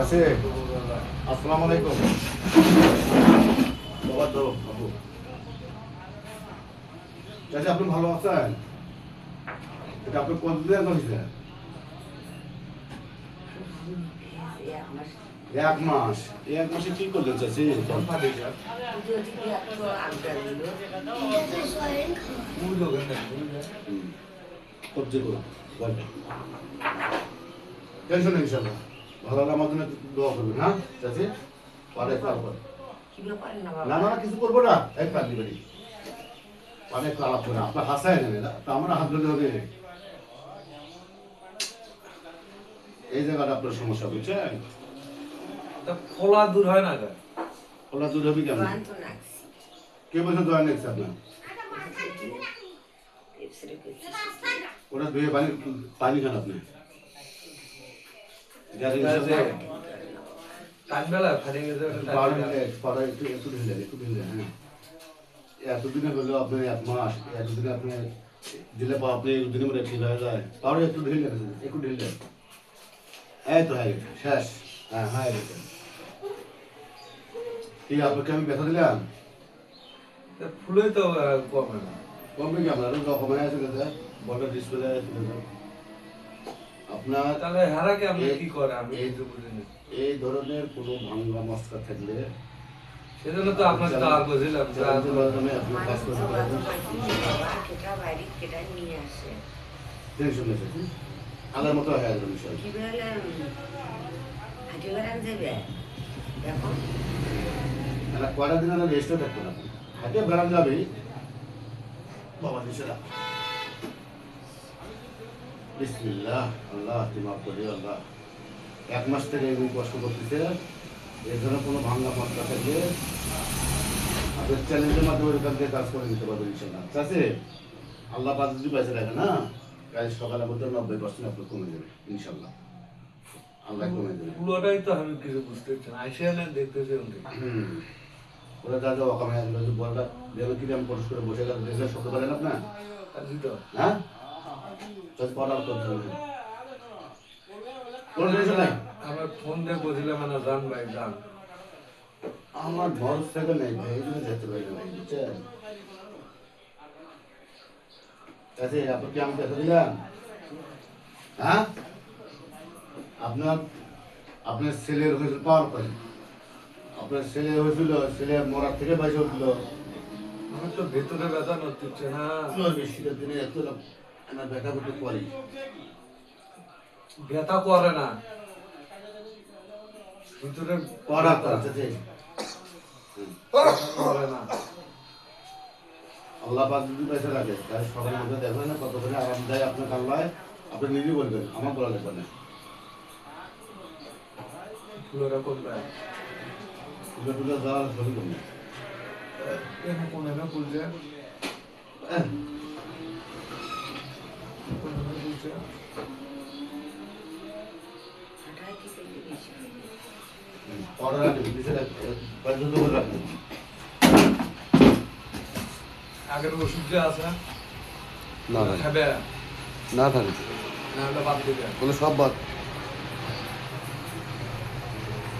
আছে আসসালামু আলাইকুম বাবা ধরো বাবু চাচা আপনি ভালো আছেন এটা আপনি কতদিন করেছেন 1 মাস 1 মাসে কি করলেন চাচি সবজি করুন টেনশন নেই ইনশাল্লাহ ভালো হলে আমার জন্য দোয়া করবেন হ্যাঁ চাচি পারে খাওয়া না না কিছু করবো না এই পারলি বাড়ি অনেক খারাপ করে আপনার হাসায় নেবে না তো আমার হাত ধরে হবে এই জায়গাটা আপনার সমস্যা বুঝছেন খোলা দূর হয় না খোলা দূর হবে কেমন কে বছর দোয়া নেই আপনার ওটা ধুয়ে পানি খান আপনি এতদিনে হলো আপনার 1 মাস এতদিনে আপনি দিলে আপনি দিনের মধ্যে ঠিক হয়ে যায় তাহলে একটু ঢিল একটু ঢিল এই তো হয়ে গেছে শেষ হ্যাঁ হয়ে গেছে ঠিক আপনাকে আমি ব্যথা দিলাম ফুলে তো কমে না কমবে কি আপনার কমে আছে বড় ডিসপ্লে আপনার তাহলে হারাকে আপনি কি করে আমি এই তো বুঝিনি এই ধরনের কোনো ভাঙ্গা মস্কা থাকলে সেজন্য তো আপনার তো আর বুঝলাম যে আমি আপনার কাজ করতে পারবো কেটা বাইরে কেটা নিয়ে আসে টেনশন নেই আগের মতো হয়ে যাবে বিষয় কি বলে আগে বেড়ান যাবে দেখো না কয়টা দিন আর রেস্টও থাকবে না হাতে বেড়ান যাবে বাবা দিছে না বিসমিল্লাহ আল্লাহ তুমি করে আল্লাহ 1 মাস থেকে এরকম কষ্ট করতেছে এর জন্য কোনো ভাঙ্গা মশলা থাকলে আপনার চ্যালেঞ্জের মাধ্যমে ওইখান থেকে কাজ করে নিতে পারবেন ইনশাল্লাহ ঠিক আছে আল্লাহ পাঁচ যদি পয়সা রাখে না কাল সকালের মধ্যে 90% আপনার কমে যাবে ইনশাল্লাহ আল্লাহ কমে দেবে পুরোটাই তো আমি কিছু বুঝতে পারছি না আইসিয়া না দেখতেছি ওরা যা যা অকামে আসবে যে বলটা যেন কি আমি পরশ করে বসে গেল দেখলে শক্ত পারেন আপনার হ্যাঁ পড়ার করতে হবে কোনো টেনশন নাই আমার ফোন দিয়ে বুঝলাম না জান ভাই জান আমার ভরস থেকে নেই ভাই এই জন্য যেতে পারি না ভাই বুঝছেন কাছে আপনি কি আমাকে দেখা দিলেন হ্যাঁ আপনার ছেলের হয়েছিল পাওয়ার পাই আপনার ছেলে হয়েছিল ছেলে মরার থেকে পয়সা উঠল আমার তো ভেতরে ব্যথা নড়ছে না শীতের দিনে একটু আমার ব্যথা করতে পারি ব্যথা করে না ভিতরে পড়া করছে করে না আল্লাহ পাক যদি পয়সা লাগে তাই সকালের মধ্যে দেখবেন না কতক্ষণে আরাম দেয় আপনার আল্লাহ আপনি নিজেই বলবেন আমার বলা লাগবে না ফুলেরা কোন দেয় ফুলে টুলে দেওয়ার ছবি কমে এখন কোন এনে ফুলছে কোন এনে ফুলছে পড়া রাখবেন বিষয়টা পর্যন্ত করে রাখবেন আগের ওষুধ যে আছে না খাবে না থাকে না হলে বাদ দিবে বলে সব বাদ